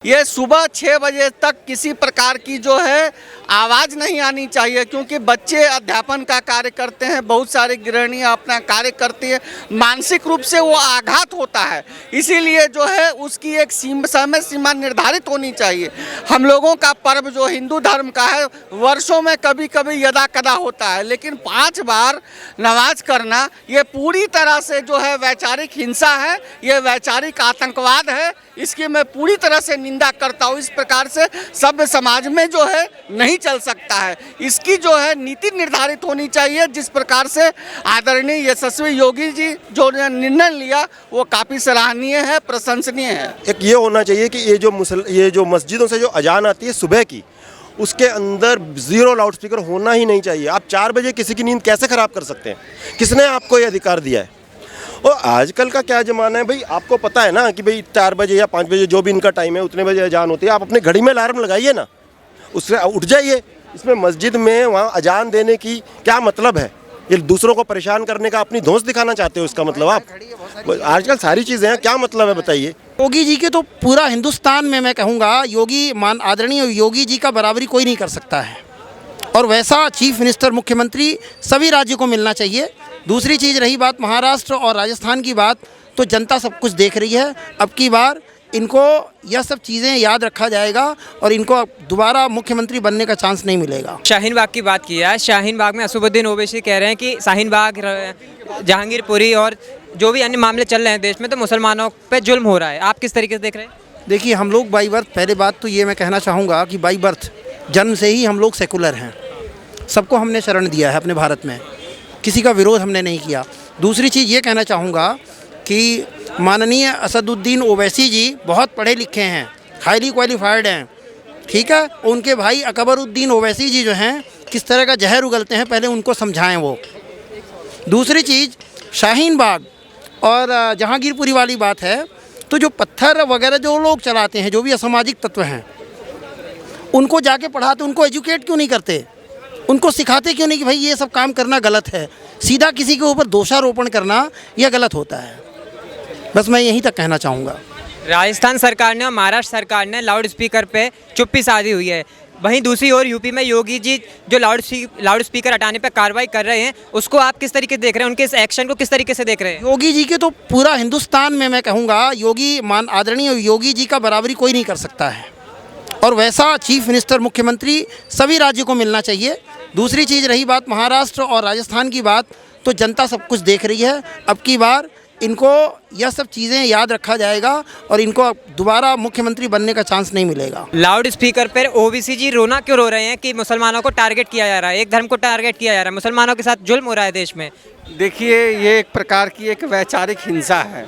ये सुबह 6 बजे तक किसी प्रकार की जो है आवाज़ नहीं आनी चाहिए, क्योंकि बच्चे अध्यापन का कार्य करते हैं, बहुत सारी गृहिणियाँ अपना कार्य करती हैं, मानसिक रूप से वो आघात होता है। इसीलिए जो है उसकी एक समय सीमा निर्धारित होनी चाहिए। हम लोगों का पर्व जो हिंदू धर्म का है, वर्षों में कभी कभी यदा कदा होता है, लेकिन 5 बार नमाज करना ये पूरी तरह से जो है वैचारिक हिंसा है, ये वैचारिक आतंकवाद है। इसकी मैं पूरी तरह से निंदा करता हूँ। इस प्रकार से सभ्य समाज में जो है नहीं चल सकता है। इसकी जो है नीति निर्धारित होनी चाहिए। जिस प्रकार से आदरणीय यशस्वी योगी जी जो निर्णय लिया वो काफ़ी सराहनीय है, प्रशंसनीय है। एक ये होना चाहिए कि ये जो मस्जिदों से जो अजान आती है सुबह की, उसके अंदर 0 लाउडस्पीकर होना ही नहीं चाहिए। आप 4 बजे किसी की नींद कैसे ख़राब कर सकते हैं? किसने आपको ये अधिकार दिया है? और आजकल का क्या ज़माना है भाई, आपको पता है ना कि भाई 4 बजे या 5 बजे जो भी इनका टाइम है उतने बजे अजान होती है। आप अपनी घड़ी में अलार्म लगाइए ना, उससे उठ जाइए। इसमें मस्जिद में वहाँ अजान देने की क्या मतलब है? ये दूसरों को परेशान करने का, अपनी धौंस दिखाना चाहते हो इसका मतलब आप? आजकल सारी चीज़ें हैं, क्या मतलब है बताइए? योगी जी के तो पूरा हिंदुस्तान में मैं कहूँगा आदरणीय योगी जी का बराबरी कोई नहीं कर सकता है। और वैसा चीफ मिनिस्टर, मुख्यमंत्री सभी राज्यों को मिलना चाहिए। दूसरी चीज़ रही बात महाराष्ट्र और राजस्थान की बात, तो जनता सब कुछ देख रही है। अब की बार इनको यह सब चीज़ें याद रखा जाएगा और इनको दोबारा मुख्यमंत्री बनने का चांस नहीं मिलेगा। शाहीन बाग की बात की है। शाहीन बाग में असदुद्दीन ओवैसी कह रहे हैं कि शाहीन बाग, जहांगीरपुरी और जो भी अन्य मामले चल रहे हैं देश में, तो मुसलमानों पे जुल्म हो रहा है। आप किस तरीके से देख रहे हैं? देखिए, हम लोग बाई बर्थ, पहले बात तो ये मैं कहना चाहूँगा कि बाई बर्थ जन्म से ही हम लोग सेकुलर हैं। सबको हमने शरण दिया है अपने भारत में, किसी का विरोध हमने नहीं किया। दूसरी चीज़ ये कहना चाहूँगा कि माननीय असदुद्दीन ओवैसी जी बहुत पढ़े लिखे हैं, हाईली क्वालिफाइड हैं, ठीक है। उनके भाई अकबरुद्दीन ओवैसी जी जो हैं किस तरह का जहर उगलते हैं, पहले उनको समझाएं वो। दूसरी चीज़, शाहीन बाग और जहांगीरपुरी वाली बात है, तो जो पत्थर वगैरह जो लोग चलाते हैं, जो भी असामाजिक तत्व हैं, उनको जाके पढ़ाते, उनको एजुकेट क्यों नहीं करते? उनको सिखाते क्यों नहीं कि भाई ये सब काम करना गलत है? सीधा किसी के ऊपर दोषारोपण करना यह गलत होता है। बस मैं यहीं तक कहना चाहूँगा। राजस्थान सरकार ने और महाराष्ट्र सरकार ने लाउड स्पीकर पे चुप्पी साधी हुई है। वहीं दूसरी ओर यूपी में योगी जी जो लाउड स्पीकर हटाने पर कार्रवाई कर रहे हैं, उसको आप किस तरीके से देख रहे हैं? उनके इस एक्शन को किस तरीके से देख रहे हैं? योगी जी के तो पूरा हिंदुस्तान में मैं कहूँगा आदरणीय योगी जी का बराबरी कोई नहीं कर सकता है। और वैसा चीफ मिनिस्टर, मुख्यमंत्री सभी राज्यों को मिलना चाहिए। दूसरी चीज़ रही बात महाराष्ट्र और राजस्थान की बात, तो जनता सब कुछ देख रही है। अब की बार इनको यह सब चीज़ें याद रखा जाएगा और इनको दोबारा मुख्यमंत्री बनने का चांस नहीं मिलेगा। लाउड स्पीकर पर ओबीसी जी रोना क्यों रो रहे हैं कि मुसलमानों को टारगेट किया जा रहा है, एक धर्म को टारगेट किया जा रहा है, मुसलमानों के साथ जुल्म हो रहा है देश में? देखिए, ये एक प्रकार की एक वैचारिक हिंसा है।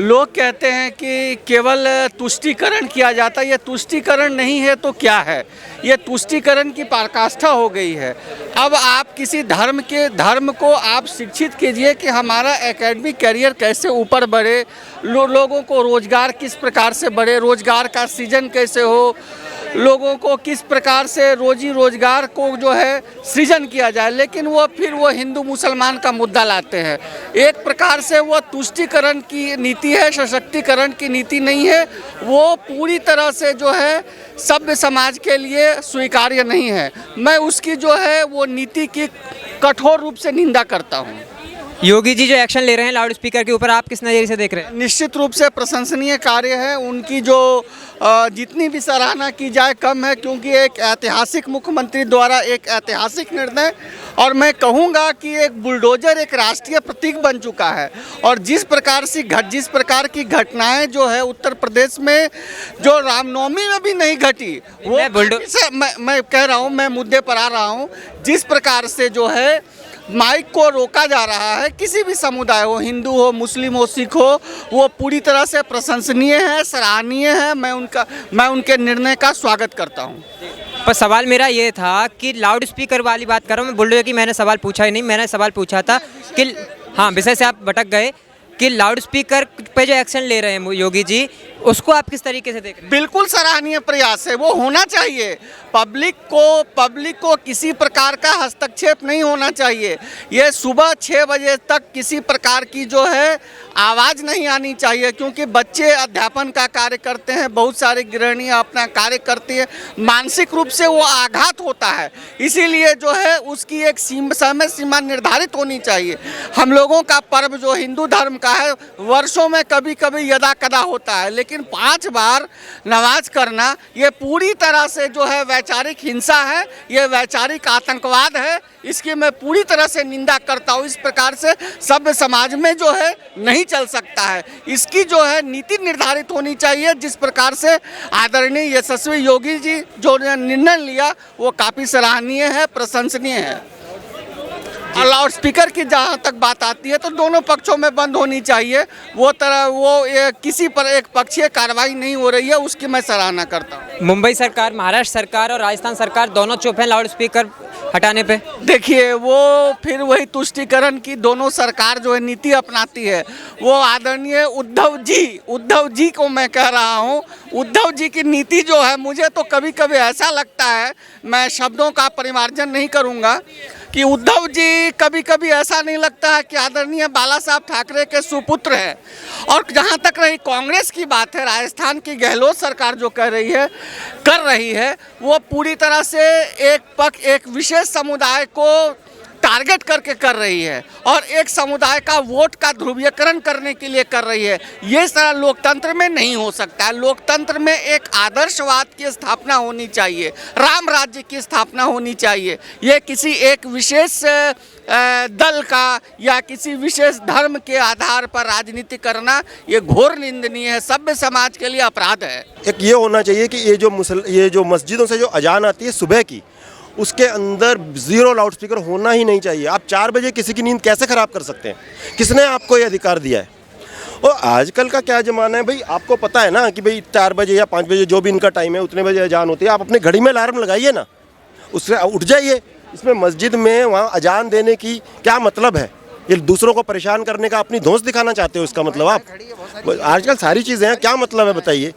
लोग कहते हैं कि केवल तुष्टीकरण किया जाता है। ये तुष्टीकरण नहीं है तो क्या है? ये तुष्टीकरण की पराकाष्ठा हो गई है। अब आप किसी धर्म को आप शिक्षित कीजिए कि हमारा एकेडमिक करियर कैसे ऊपर बढ़े, लोगों को रोज़गार किस प्रकार से बढ़े, रोज़गार का सृजन कैसे हो, लोगों को किस प्रकार से रोजी रोजगार को जो है सृजन किया जाए। लेकिन फिर वो हिंदू मुसलमान का मुद्दा लाते हैं। एक प्रकार से वो तुष्टीकरण की नीति है, सशक्तिकरण की नीति नहीं है। वो पूरी तरह से जो है सभ्य समाज के लिए स्वीकार्य नहीं है। मैं उसकी जो है वो नीति की कठोर रूप से निंदा करता हूँ। योगी जी जो एक्शन ले रहे हैं लाउड स्पीकर के ऊपर, आप किस नज़रिए से देख रहे हैं? निश्चित रूप से प्रशंसनीय कार्य है। उनकी जो जितनी भी सराहना की जाए कम है, क्योंकि एक ऐतिहासिक मुख्यमंत्री द्वारा एक ऐतिहासिक निर्णय, और मैं कहूँगा कि एक बुलडोजर एक राष्ट्रीय प्रतीक बन चुका है। और जिस प्रकार की घटनाएं जो है उत्तर प्रदेश में जो रामनवमी में भी नहीं घटी, वो मैं कह रहा हूँ, मैं मुद्दे पर आ रहा हूँ। जिस प्रकार से जो है माइक को रोका जा रहा है, किसी भी समुदाय हो, हिंदू हो, मुस्लिम हो, सिख हो, वो पूरी तरह से प्रशंसनीय है, सराहनीय है। मैं उनके निर्णय का स्वागत करता हूँ। पर सवाल मेरा ये था कि लाउड स्पीकर वाली बात कर रहा हूँ मैं, बोल रही हूँ कि मैंने सवाल पूछा ही नहीं। मैंने सवाल पूछा था कि हाँ, विषय से आप भटक गए कि लाउड स्पीकर पे जो एक्शन ले रहे हैं योगी जी, उसको आप किस तरीके से देख रहे हैं? बिल्कुल सराहनीय प्रयास है, वो होना चाहिए। पब्लिक को किसी प्रकार का हस्तक्षेप नहीं होना चाहिए। ये सुबह 6 बजे तक किसी प्रकार की जो है आवाज़ नहीं आनी चाहिए, क्योंकि बच्चे अध्यापन का कार्य करते हैं, बहुत सारी गृहिणियाँ अपना कार्य करती हैं, मानसिक रूप से वो आघात होता है। इसीलिए जो है उसकी एक समय सीमा निर्धारित होनी चाहिए। हम लोगों का पर्व जो हिंदू धर्म का है, वर्षों में कभी कभी यदा कदा होता है, लेकिन 5 बार नमाज करना ये पूरी तरह से जो है वैचारिक हिंसा है, ये वैचारिक आतंकवाद है। इसकी मैं पूरी तरह से निंदा करता हूँ। इस प्रकार से सभ्य समाज में जो है नहीं चल सकता है। इसकी जो है नीति निर्धारित होनी चाहिए। जिस प्रकार से आदरणीय यशस्वी योगी जी जो निर्णय लिया वो काफ़ी सराहनीय है, प्रशंसनीय है। और लाउड स्पीकर की जहाँ तक बात आती है तो दोनों पक्षों में बंद होनी चाहिए। किसी पर एक पक्षीय कार्रवाई नहीं हो रही है, उसकी मैं सराहना करता हूँ। मुंबई सरकार, महाराष्ट्र सरकार और राजस्थान सरकार दोनों चुप हैं लाउड स्पीकर हटाने पे। देखिए, वो फिर वही तुष्टीकरण की दोनों सरकार जो है नीति अपनाती है। वो आदरणीय उद्धव जी को मैं कह रहा हूँ, उद्धव जी की नीति जो है, मुझे तो कभी कभी ऐसा लगता है, मैं शब्दों का परिमार्जन नहीं करूँगा, कि उद्धव जी कभी कभी ऐसा नहीं लगता है कि आदरणीय बाला साहब ठाकरे के सुपुत्र हैं। और जहाँ तक रही कांग्रेस की बात है, राजस्थान की गहलोत सरकार जो कर रही है वो पूरी तरह से एक विशेष समुदाय को टारगेट करके कर रही है और एक समुदाय का वोट का ध्रुवीकरण करने के लिए कर रही है। ये सारा लोकतंत्र में नहीं हो सकता है। लोकतंत्र में एक आदर्शवाद की स्थापना होनी चाहिए, राम राज्य की स्थापना होनी चाहिए। ये किसी एक विशेष दल का या किसी विशेष धर्म के आधार पर राजनीति करना ये घोर निंदनीय है, सभ्य समाज के लिए अपराध है। एक ये होना चाहिए कि ये जो मस्जिदों से जो अजान आती है सुबह की, उसके अंदर 0 लाउड स्पीकर होना ही नहीं चाहिए। आप 4 बजे किसी की नींद कैसे ख़राब कर सकते हैं? किसने आपको ये अधिकार दिया है? और आजकल का क्या ज़माना है भाई, आपको पता है ना कि भाई 4 बजे या 5 बजे जो भी इनका टाइम है उतने बजे अजान होती है। आप अपनी घड़ी में अलार्म लगाइए ना, उससे उठ जाइए। इसमें मस्जिद में वहाँ अजान देने की क्या मतलब है? ये दूसरों को परेशान करने का, अपनी धौंस दिखाना चाहते हो इसका मतलब आप? आजकल सारी चीज़ें हैं, क्या मतलब है बताइए?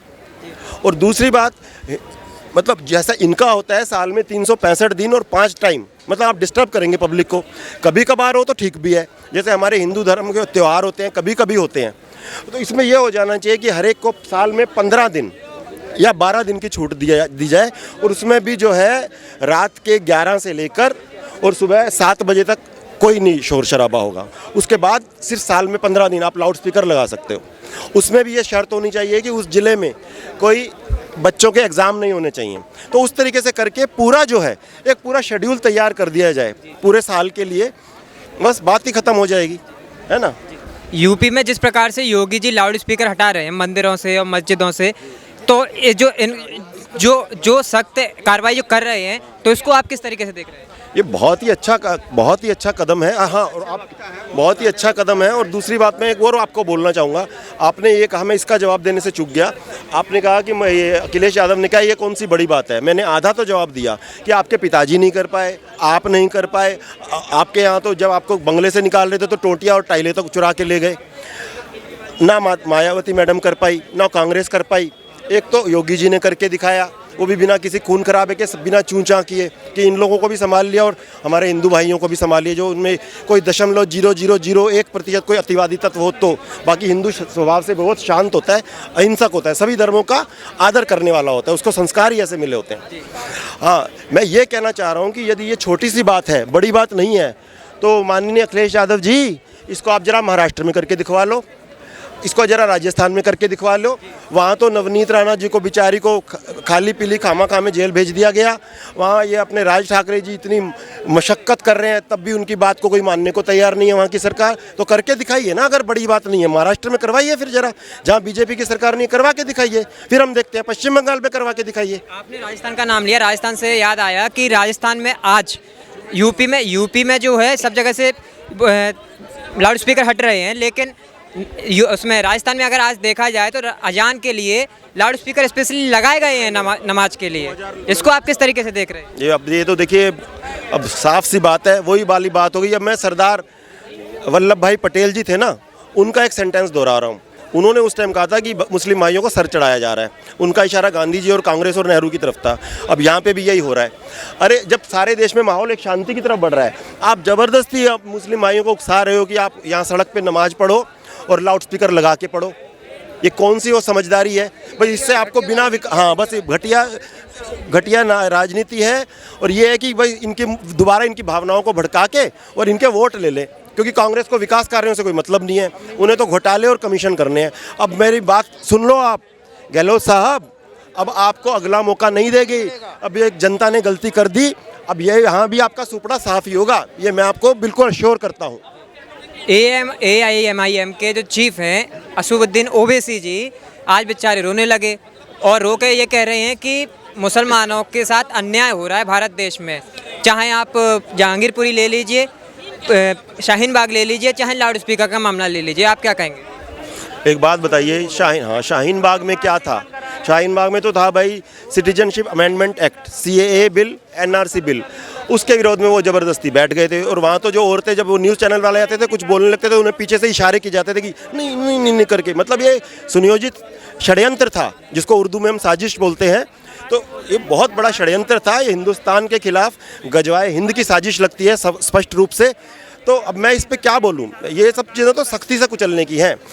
और दूसरी बात, मतलब जैसा इनका होता है साल में 365 दिन और 5 टाइम, मतलब आप डिस्टर्ब करेंगे पब्लिक को। कभी कभार हो तो ठीक भी है, जैसे हमारे हिंदू धर्म के त्यौहार होते हैं, कभी कभी होते हैं। तो इसमें यह हो जाना चाहिए कि हर एक को साल में 15 दिन या 12 दिन की छूट दी जाए, और उसमें भी जो है रात के 11 से लेकर और सुबह 7 बजे तक कोई नहीं शोर शराबा होगा। उसके बाद सिर्फ साल में 15 दिन आप लाउड स्पीकर लगा सकते हो। उसमें भी ये शर्त होनी चाहिए कि उस ज़िले में कोई बच्चों के एग्ज़ाम नहीं होने चाहिए। तो उस तरीके से करके पूरा जो है एक पूरा शेड्यूल तैयार कर दिया जाए पूरे साल के लिए, बस बात ही ख़त्म हो जाएगी, है ना। यूपी में जिस प्रकार से योगी जी लाउड स्पीकर हटा रहे हैं मंदिरों से और मस्जिदों से, तो ये जो सख्त कार्रवाई जो कर रहे हैं, तो इसको आप किस तरीके से देख रहे हैं? ये बहुत ही अच्छा कदम है। हाँ, और आप बहुत ही अच्छा कदम है। और दूसरी बात मैं एक और आपको बोलना चाहूँगा, आपने ये कहा, मैं इसका जवाब देने से चूक गया। आपने कहा कि मैं ये अखिलेश यादव ने कहा ये कौन सी बड़ी बात है। मैंने आधा तो जवाब दिया कि आपके पिताजी नहीं कर पाए, आप नहीं कर पाए। आपके यहाँ तो जब आपको बंगले से निकाल रहे थे तो टोटियाँ और टाइलें तो चुरा के ले गए। ना मायावती मैडम कर पाई, ना कांग्रेस कर पाई। एक तो योगी जी ने करके दिखाया, वो भी बिना किसी खून खराबे के, बिना चूंचा किए, कि इन लोगों को भी संभाल लिया और हमारे हिंदू भाइयों को भी संभाल लिया। जो उनमें कोई 0.0001% कोई अतिवादी तत्व हो, तो बाकी हिंदू स्वभाव से बहुत शांत होता है, अहिंसक होता है, सभी धर्मों का आदर करने वाला होता है, उसको संस्कार ही ऐसे मिले होते हैं। हाँ, मैं ये कहना चाह रहा हूँ कि यदि ये छोटी सी बात है, बड़ी बात नहीं है, तो माननीय अखिलेश यादव जी, इसको आप जरा महाराष्ट्र में करके दिखवा लो, इसको जरा राजस्थान में करके दिखवा लो। वहाँ तो नवनीत राणा जी को बेचारी को खाली पीली खामा में जेल भेज दिया गया। वहाँ ये अपने राज ठाकरे जी इतनी मशक्क़त कर रहे हैं, तब भी उनकी बात को कोई मानने को तैयार नहीं है वहाँ की सरकार। तो करके दिखाइए ना, अगर बड़ी बात नहीं है महाराष्ट्र में करवाइए, फिर जरा जहाँ बीजेपी की सरकार नहीं करवा के दिखाइए, फिर हम देखते हैं। पश्चिम बंगाल में करवा के दिखाइए। आपने राजस्थान का नाम लिया, राजस्थान से याद आया कि राजस्थान में आज यूपी में जो है सब जगह से लाउड स्पीकर हट रहे हैं, लेकिन उसमें राजस्थान में अगर आज देखा जाए तो अजान के लिए लाउड स्पीकर स्पेशली लगाए गए हैं नमाज के लिए। इसको आप किस तरीके से देख रहे हैं? ये तो देखिए, अब साफ सी बात है, वही वाली बात हो गई। अब मैं सरदार वल्लभ भाई पटेल जी थे ना, उनका एक सेंटेंस दोहरा रहा हूँ। उन्होंने उस टाइम कहा था कि मुस्लिम भाइयों को सर चढ़ाया जा रहा है। उनका इशारा गांधी जी और कांग्रेस और नेहरू की तरफ था। अब यहाँ पे भी यही हो रहा है। अरे जब सारे देश में माहौल एक शांति की तरफ बढ़ रहा है, आप ज़बरदस्ती आप मुस्लिम भाइयों को उकसा रहे हो कि आप यहाँ सड़क पे नमाज़ पढ़ो और लाउड स्पीकर लगा के पढ़ो। ये कौन सी वो समझदारी है भाई? इससे आपको बिना हाँ बस घटिया राजनीति है। और ये है कि भाई इनकी दोबारा इनकी भावनाओं को भड़का के और इनके वोट ले लें, क्योंकि कांग्रेस को विकास कार्यों से कोई मतलब नहीं है, उन्हें तो घोटाले और कमीशन करने हैं। अब मेरी बात सुन लो आप गहलोत साहब, अब आपको अगला मौका नहीं देगी। अब ये जनता ने गलती कर दी, अब ये यहाँ भी आपका सुपड़ा साफ ही होगा, ये मैं आपको बिल्कुल अश्योर करता हूँ। AIMIM के जो चीफ हैं असुद्दीन ओवैसी जी आज बेचारे रोने लगे और रो के ये कह रहे हैं कि मुसलमानों के साथ अन्याय हो रहा है भारत देश में। चाहे आप जहांगीरपुरी ले लीजिए, शाहीन बाग ले लीजिए, चाहे लाउड स्पीकर का मामला ले लीजिए, आप क्या कहेंगे? एक बात बताइए, शाहीन बाग में क्या था? शाहीन बाग में तो था भाई citizenship amendment act, CAA bill, NRC bill, उसके विरोध में वो ज़बरदस्ती बैठ गए थे। और वहाँ तो जो औरतें जब वो न्यूज़ चैनल वाले आते थे कुछ बोलने लगते थे, उन्हें पीछे से इशारे किए जाते थे कि नहीं नहीं नहीं, नहीं करके, मतलब ये सुनियोजित षड्यंत्र था, जिसको उर्दू में हम साजिश बोलते हैं। तो ये बहुत बड़ा षड्यंत्र था, ये हिंदुस्तान के खिलाफ गजवाए हिंद की साजिश लगती है स्पष्ट रूप से। तो अब मैं इस पे क्या बोलूँ? ये सब चीज़ें तो सख्ती से कुचलने की हैं।